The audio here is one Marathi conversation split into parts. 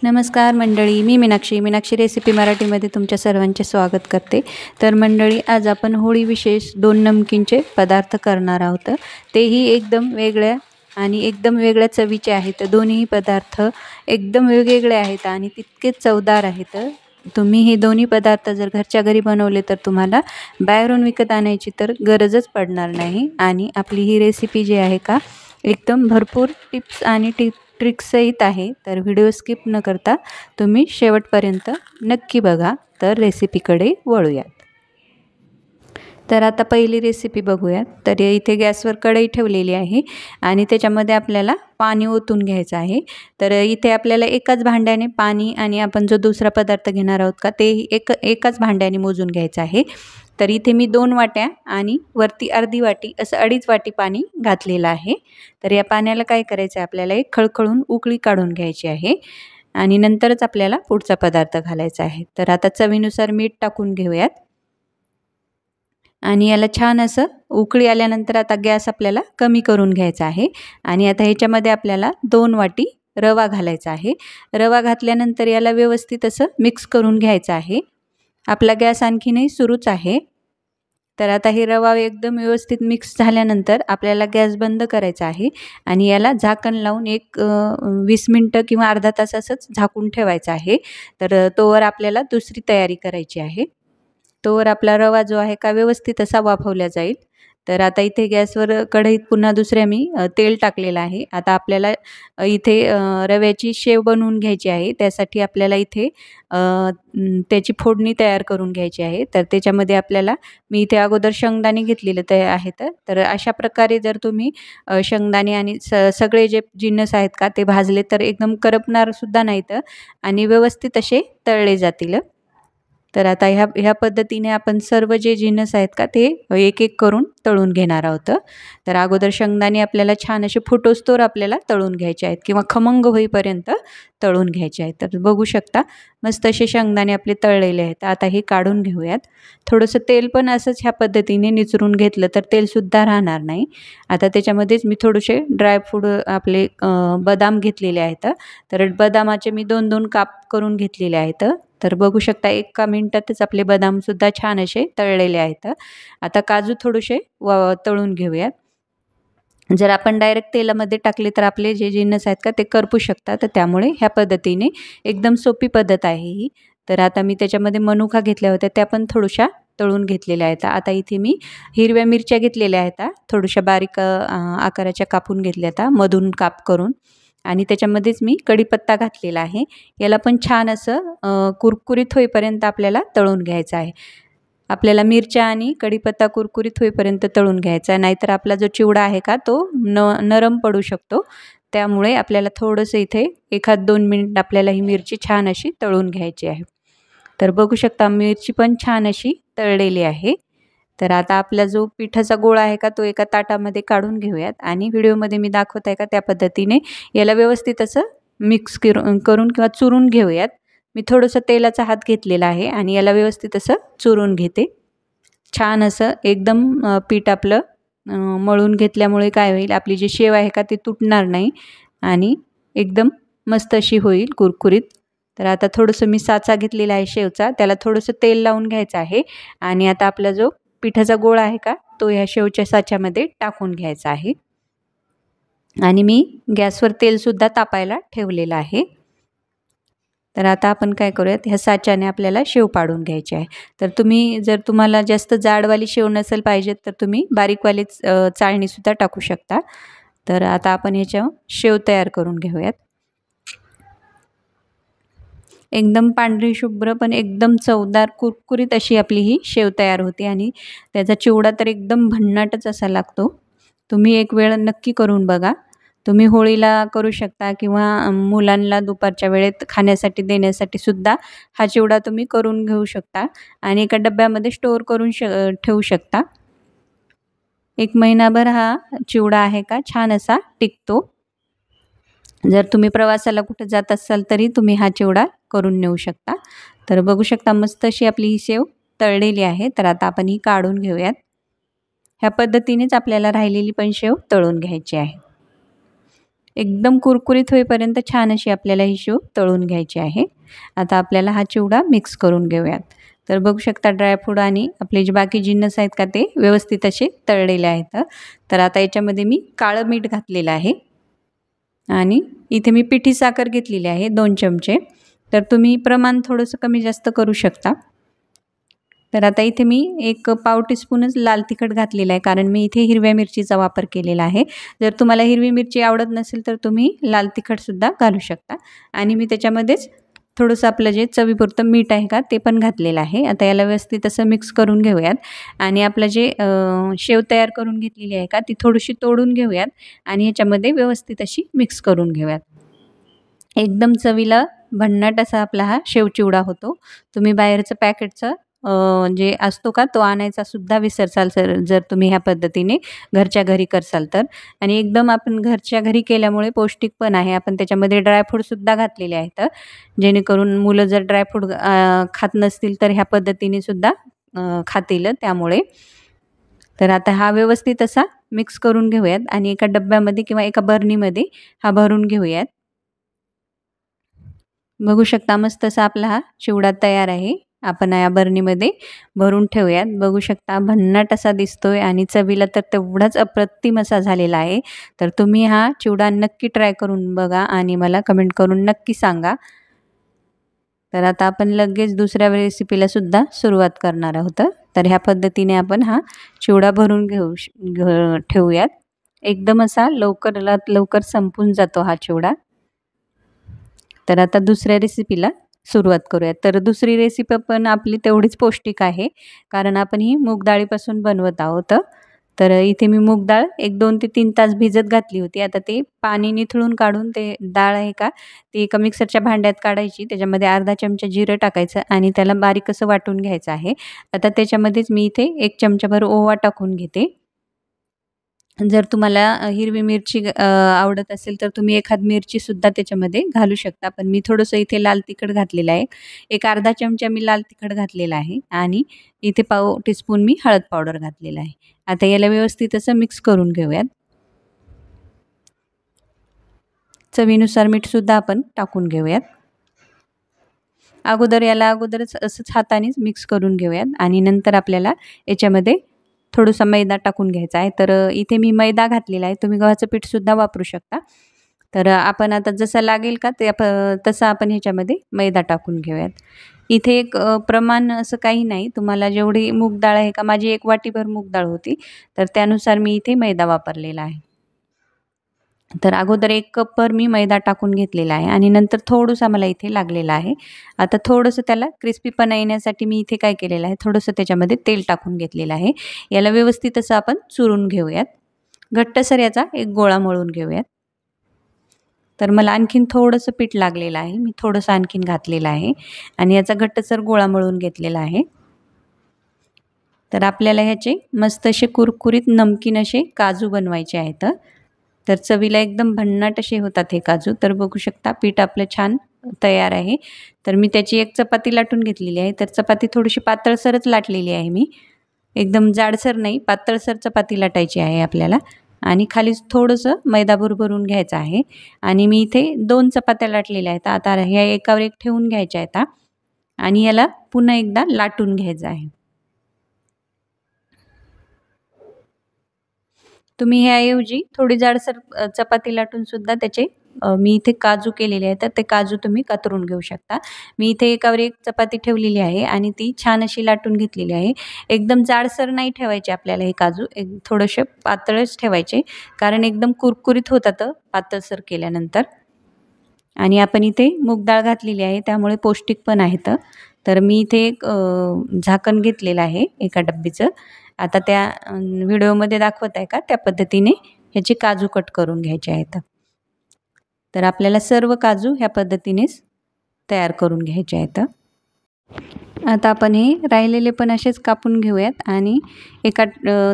नमस्कार मंडळी, मी मीनाक्षी रेसिपी मराठीमध्ये तुमच्या सर्वांचे स्वागत करते। तर मंडळी, आज आपण होळी विशेष 2 नमकीनचे पदार्थ करणार आहोत। तेही एकदम वेगळ्या आणि एकदम वेगळ्या चवीचे आहेत। दोन्ही पदार्थ एकदम वेगवेगळे आहेत आणि तितकेच चवदार आहेत। तुम्ही हे दोन्ही पदार्थ जर घरच्या घरी बनवले तर तुम्हाला बाहेरून विकत आणायची तर गरजच पडणार नाही। आणि आपली ही रेसिपी जी आहे का एकदम भरपूर टिप्स आणि ट्रिक्स सहित आहे। तर व्हिडिओ स्किप न करता तुम्ही शेवटपर्यंत नक्की बघा। तर रेसिपीकडे वळूयात। तर आता पहिली रेसिपी बघूयात। तर इथे गॅसवर कढई ठेवलेली आहे आणि त्याच्यामध्ये आपल्याला पाणी ओतून घ्यायचं आहे। तर इथे आपल्याला एकाच भांड्याने पाणी आणि आपण जो दुसरा पदार्थ घेणार आहोत का ते एकाच भांड्याने मोजून घ्यायचं आहे। तर इथे मी 2 वाट्या आणि वरती अर्धी वाटी असं 2.5 वाटी पाणी घातलेलं आहे। तर या पाण्याला काय करायचं आहे, आपल्याला एक खळखळून उकळी काढून घ्यायची आहे आणि नंतरच आपल्याला पुढचा पदार्थ घालायचा आहे। तर आता चवीनुसार मीठ टाकून घेऊयात आणि याला छान असं उकळी आल्यानंतर आता गॅस आपल्याला कमी करून घ्यायचा आहे आणि आता ह्याच्यामध्ये आपल्याला 2 वाटी रवा घालायचा आहे। रवा घातल्यानंतर याला व्यवस्थित असं मिक्स करून घ्यायचं आहे। आपला गॅस आणखीनही सुरूच आहे। तर आता हे रवा एकदम व्यवस्थित मिक्स झाल्यानंतर आपल्याला गॅस बंद करायचा आहे आणि याला झाकण लावून एक 20 मिनिटं किंवा अर्धा तास असंच झाकून ठेवायचं आहे। तर तोवर आपल्याला दुसरी तयारी करायची आहे। तोवर आपला रवा जो आहे का व्यवस्थित असा वाफवला जाईल। तर आता इथे गॅसवर कढईत पुन्हा दुसऱ्या मी तेल टाकलेलं आहे। आता आपल्याला इथे रव्याची शेव बनवून घ्यायची आहे। त्यासाठी आपल्याला इथे त्याची फोडणी तयार करून घ्यायची आहे। तर त्याच्यामध्ये आपल्याला मी इथे अगोदर शेंगदाणे घेतलेले ते आहेत। तर अशा प्रकारे जर तुम्ही शेंगदाणे आणि सगळे जे जिन्नस आहेत का ते भाजले तर एकदम करपणार सुद्धा नाहीत आणि व्यवस्थित असे तळले जातील। तर आता ह्या पद्धतीने आपण सर्व जे जिन्नस आहेत का ते एक एक करून तळून घेणार आहोत। तर अगोदर शेंगदाणे आपल्याला छान असे फुटोस्तोर आपल्याला तळून घ्यायचे आहेत किंवा खमंग होईपर्यंत तळून घ्यायचे आहेत। तर बघू शकता मस्त असे शेंगदाणे आपले तळलेले आहेत। आता हे काढून घेऊयात। थोडंसं तेल पण असंच ह्या पद्धतीने निचरून घेतलं तर तेलसुद्धा राहणार नाही। आता त्याच्यामध्येच मी थोडेसे ड्रायफ्रूट आपले बदाम घेतलेले आहेत। तर बदामाचे मी 2-2 काप करून घेतलेले आहेत। तर बघू शकता एका मिनिटातच आपले बदामसुद्धा छान असे तळलेले आहेत। आता काजू थोडेसे तळून घेऊयात। जर आपण डायरेक्ट तेलामध्ये टाकले तर आपले जे जिन्नस आहेत का ते करपू शकतात। तर त्यामुळे ह्या पद्धतीने एकदम सोपी पद्धत आहे ही। तर आता मी त्याच्यामध्ये मनुका घेतल्या होत्या त्या पण थोड्याशा तळून घेतलेल्या आहेत। आता इथे मी हिरव्या मिरच्या घेतलेल्या आहेत, थोड्याशा बारीक आकाराच्या कापून घेतल्या आहेत मधून काप करून आणि त्याच्यामध्येच मी कढीपत्ता घातलेला आहे। याला पण छान असं कुरकुरीत होईपर्यंत आपल्याला तळून घ्यायचं आहे। आपल्याला मिरच्या आणि कढीपत्ता कुरकुरीत होईपर्यंत तळून घ्यायचा आहे, नाहीतर आपला जो चिवडा आहे का तो नरम पडू शकतो। त्यामुळे आपल्याला थोडंसं इथे 1-2 मिनिट आपल्याला ही मिरची छान अशी तळून घ्यायची आहे। तर बघू शकता मिरची पण छान अशी तळलेली आहे। तर आता आपला जो पिठाचा गोळा आहे का तो एका ताटामध्ये काढून घेऊयात आणि व्हिडिओमध्ये मी दाखवत आहे का त्या पद्धतीने याला व्यवस्थित असं मिक्स करून किंवा चुरून घेऊयात। मी थोडंसं तेलाचा हात घेतलेला आहे आणि याला व्यवस्थित असं चुरून घेते। छान असं एकदम पीठ आपलं मळून घेतल्यामुळे काय होईल, आपली जी शेव आहे का ती तुटणार नाही आणि एकदम मस्त अशी होईल कुरकुरीत। तर आता थोडंसं मी साचा घेतलेला आहे शेवचा, त्याला थोडंसं तेल लावून घ्यायचं आहे आणि आता आपला जो पिठाचा गोळा आहे का तो ह्या शेवच्या साच्यामध्ये टाकून घ्यायचा आहे आणि मी गॅसवर तेलसुद्धा तापायला ठेवलेलं आहे। तर आता आपण काय करूयात, ह्या साच्याने आपल्याला शेव पाडून घ्यायची आहे। तर जर तुम्हाला जास्त जाडवाली शेव नसेल पाहिजे तर तुम्ही बारीकवाली चाळणीसुद्धा टाकू शकता। तर आता आपण ह्याच्या शेव तयार करून घेऊयात। एकदम पांढरी शुभ्र पण एकदम चवदार कुरकुरीत अशी आपली ही शेव तयार होते आणि त्याचा चिवडा तर एकदम भन्नाटच असा लागतो। तुम्ही एक वेळ नक्की करून बघा। तुम्ही होळीला करू शकता किंवा मुलांना दुपारच्या वेळेत खाण्यासाठी देण्यासाठी सुद्धा हा चिवडा तुम्ही करून घेऊ शकता आणि एका डब्यामध्ये स्टोअर करून ठेवू शकता। 1 महिनाभर हा चिवडा आहे का छान असा टिकतो। जर तुम्ही प्रवासाला कुठे जात असाल तरी तुम्ही हा चिवडा करून नेऊ शकता। तर बघू शकता मस्त अशी आपली ही शेव तळलेली आहे। तर आता आपण ही काढून घेऊयात। ह्या पद्धतीनेच आपल्याला राहिलेली पण शेव तळून घ्यायची आहे। एकदम कुरकुरीत होईपर्यंत छान अशी आपल्याला ही शेव तळून घ्यायची आहे. आता आपल्याला हा चिवडा मिक्स करून घेऊयात. तर बघू शकता ड्रायफ्रूट आणि आपले जे बाकी जिन्नस आहेत का ते व्यवस्थित असे तळलेले आहेत. तर आता याच्यामध्ये मी काळं मीठ घातलेलं आहे आणि इथे मी पिठी साखर घेतलेली आहे 2 चमचे. तर तुम्ही प्रमाण थोडंसं कमी जास्त करू शकता. तर आता इथे मी एक पाव टीस्पूनच लाल तिखट घातलेलं आहे, कारण मी इथे हिरव्या मिरचीचा वापर केलेला आहे. जर तुम्हाला हिरवी मिरची आवडत नसेल तर तुम्ही लाल तिखटसुद्धा घालू शकता. आणि मी त्याच्यामध्येच थोडंसं आपलं जे चवीपुरतं मीठ आहे का ते पण घातलेलं आहे. आता याला व्यवस्थित असं मिक्स करून घेऊयात आणि आपलं जे शेव तयार करून घेतलेली आहे का ती थोडीशी तोडून घेऊयात आणि ह्याच्यामध्ये व्यवस्थित अशी मिक्स करून घेऊयात. एकदम चवीला भन्नाट असा आपला हा शेव चिवडा होतो. तुम्ही बाहेरचं पॅकेटचं जे असतो का तो आणायचा सुद्धा विसरसाल जर तुम्ही ह्या पद्धतीने घरच्या घरी करसाल तर. आणि एकदम आपण घरच्या घरी केल्यामुळे पौष्टिक पण आहे. आपण त्याच्यामध्ये ड्रायफ्रूटसुद्धा घातलेले आहेत, जेणेकरून मुलं जर ड्रायफ्रूट खात नसतील तर ह्या पद्धतीने सुद्धा खातील त्यामुळे. तर आता हा व्यवस्थित असा मिक्स करून घेऊयात आणि एका डब्यामध्ये किंवा एका बरणीमध्ये हा भरून घेऊयात. बघू शकता मस्त असा आपला हा चिवडा तयार आहे. आपण या बरणीमध्ये भरून ठेवूयात. बघू शकता भन्नाट असा दिसतोय आणि चवीला तर तेवढाच अप्रतिम असा झालेला आहे. तर तुम्ही हा चिवडा नक्की ट्राय करून बघा आणि मला कमेंट करून नक्की सांगा. तर आता आपण लगेच दुसऱ्या रेसिपीला सुद्धा सुरुवात करणार आहोत. तर ह्या पद्धतीने आपण हा चिवडा भरून ठेवूयात. एकदम असा लवकरात लवकर संपून जातो हा चिवडा. तर आता दुसऱ्या रेसिपीला सुरुवात करूयात. तर दुसरी रेसिपी पण आपली तेवढीच पौष्टिक आहे, कारण आपण ही मूग डाळीपासून बनवत आहोत. तर इथे मी मूग डाळ 2 ते 3 तास भिजत घातली होती. आता ते पाणी निथळून काढून ते डाळ आहे का ती एका मिक्सरच्या भांड्यात काढायची. त्याच्यामध्ये अर्धा चमचा जिरं टाकायचं आणि त्याला बारीक असं वाटून घ्यायचं आहे. आता त्याच्यामध्येच मी इथे 1 चमचाभर ओवा टाकून घेते. जर तुम्हाला हिरवी मिरची आवडत असेल तर तुम्ही एखाद मिरचीसुद्धा त्याच्यामध्ये घालू शकता. पण मी थोडंसं इथे लाल तिखट घातलेलं आहे. एक अर्धा चमचा मी लाल तिखट घातलेला आहे आणि इथे पाव टीस्पून मी हळद पावडर घातलेला आहे. आता याला व्यवस्थित असं मिक्स करून घेऊयात. चवीनुसार मीठसुद्धा आपण टाकून घेऊयात. अगोदरच असंच हातानेच मिक्स करून घेऊयात आणि नंतर आपल्याला याच्यामध्ये थोडासा मैदा टाकून घ्यायचा आहे. तर इथे मी मैदा घातलेला आहे. तुम्ही गव्हाचं पीठसुद्धा वापरू शकता. तर आपण आता जसं लागेल का ते तसं आपण ह्याच्यामध्ये मैदा टाकून घेऊयात. इथे एक प्रमाण असं काही नाही. तुम्हाला जेवढी मूग डाळ आहे का माझी 1 वाटीभर मूग डाळ होती, तर त्यानुसार मी इथे मैदा वापरलेला आहे. तर अगोदर 1 कपभर मी मैदा टाकून घेतलेला आहे आणि नंतर थोडंसं मला इथे लागलेला आहे. आता थोडंसं त्याला क्रिस्पीपणा येण्यासाठी मी इथे काय केलेलं आहे, थोडंसं त्याच्यामध्ये तेल टाकून घेतलेलं आहे. याला व्यवस्थित असं आपण चुरून घेऊयात. घट्टसर याचा एक गोळा मळून घेऊयात. तर मला आणखीन थोडंसं पीठ लागलेलं आहे. मी थोडंसं आणखीन घातलेलं आहे आणि याचा घट्टसर गोळा मळून घेतलेला आहे. तर आपल्याला ह्याचे मस्त असे कुरकुरीत नमकीन असे काजू बनवायचे आहेत. तर चवीला एकदम भन्नाट असे होतात हे काजू. तर बघू शकता पीठ आपलं छान तयार आहे. तर मी त्याची एक चपाती लाटून घेतलेली आहे. तर चपाती थोडीशी पातळसरच लाटलेली आहे मी. एकदम जाडसर नाही, पातळसर चपाती लाटायची आहे आपल्याला आणि खाली थोडंसं मैदा भरभरून घ्यायचं आहे. आणि मी इथे 2 चपात्या लाटलेल्या आहेत. आता ह्या एकावर एक ठेवून घ्यायच्या आहेत आणि याला पुन्हा एकदा लाटून घ्यायचं आहे. तुम्ही ह्याऐवजी थोडी जाडसर चपाती लाटून सुद्धा त्याचे मी इथे काजू केलेले आहेत, तर ते काजू तुम्ही कातरून घेऊ शकता. मी इथे एकावर एक चपाती ठेवलेली आहे आणि ती छान अशी लाटून घेतलेली आहे. एकदम जाडसर नाही ठेवायचे आपल्याला हे काजू, थोडेसे पातळच ठेवायचे, कारण एकदम कुरकुरीत होतात पातळसर केल्यानंतर. आणि आपण इथे मूग डाळ घातलेली आहे त्यामुळे पौष्टिक पण आहेत. तर मी इथे एक झाकण घेतलेलं आहे एका डब्बीचं. आता त्या व्हिडिओमध्ये दाखवत आहे का त्या पद्धतीने ह्याचे काजू कट करून घ्यायचे आहेत. तर आपल्याला सर्व काजू ह्या पद्धतीनेच तयार करून घ्यायचे आहेत. आता आपण हे राहिलेले पण असेच कापून घेऊयात आणि एका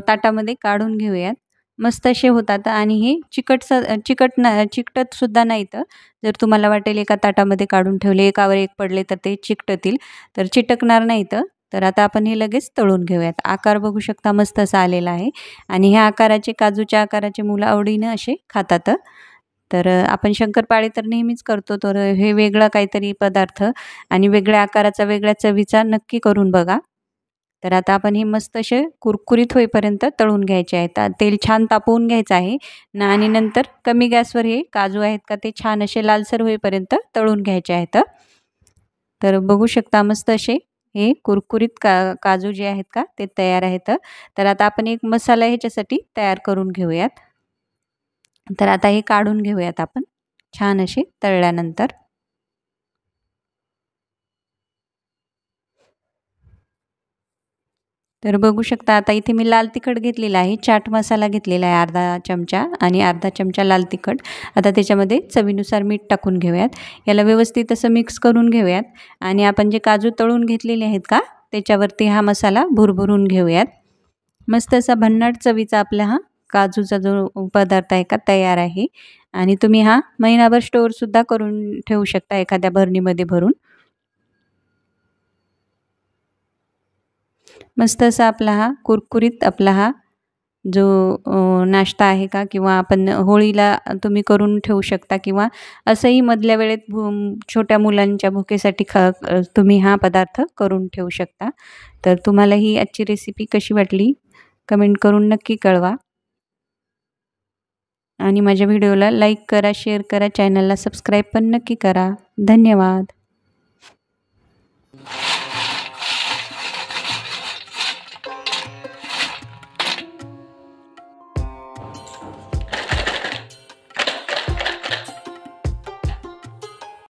ताटामध्ये काढून घेऊयात. मस्त असे होतात आणि हे चिकटत सुद्धा नाहीत. जर तुम्हाला वाटेल एका ताटामध्ये काढून ठेवले, एकावर एक पडले तर ते चिकटतील, तर चिटकणार नाहीत. तर आता आपण हे लगेच तळून घेऊयात. आकार बघू शकता मस्त असा आलेला आहे आणि ह्या आकाराचे काजूच्या आकाराचे मुलं आवडीनं असे खातात. तर आपण शंकरपाळे तर नेहमीच करतो, तर हे वेगळा काहीतरी पदार्थ आणि वेगळ्या आकाराचा, वेगळ्या चवीचा नक्की करून बघा. तर आता आपण हे मस्त असे कुरकुरीत होईपर्यंत तळून घ्यायचे आहेत. तेल छान तापवून घ्यायचं आहे आणि नंतर कमी गॅसवर हे काजू आहेत का ते छान असे लालसर होईपर्यंत तळून घ्यायचे आहेत. तर बघू शकता मस्त असे हे कुरकुरीत काजू जे आहेत का ते तयार आहेत. तर आता आपण एक मसाला ह्याच्यासाठी तयार करून घेऊयात. तर आता हे काढून घेऊयात आपण छान असे तळल्यानंतर. तर बघू शकता आता इथे मी लाल तिखट घेतलेला आहे, चाट मसाला घेतलेला आहे अर्धा चमचा आणि अर्धा चमचा लाल तिखट. आता त्याच्यामध्ये चवीनुसार मीठ टाकून घेऊयात. याला व्यवस्थित असं मिक्स करून घेऊयात आणि आपण जे काजू तळून घेतलेले आहेत का त्याच्यावरती हा मसाला भुरभुरून घेऊयात. मस्त असा भन्नाट चवीचा आपला हा काजूचा जो पदार्थ आहे का तयार आहे आणि तुम्ही हा महिनाभर स्टोअरसुद्धा करून ठेवू शकता एखाद्या भरणीमध्ये भरून. मस्त असा आपला हा कुरकुरीत आपला हा जो नाश्ता आहे का किंवा आपण होळीला तुम्ही करून ठेवू शकता किंवा असंही मधल्या वेळेत छोट्या मुलांच्या भुकेसाठी तुम्ही हा पदार्थ करून ठेवू शकता. तर तुम्हाला ही आजची रेसिपी कशी वाटली कमेंट करून नक्की कळवा आणि माझ्या व्हिडिओला लाईक करा, शेअर करा, चॅनलला सबस्क्राईब पण नक्की करा. धन्यवाद.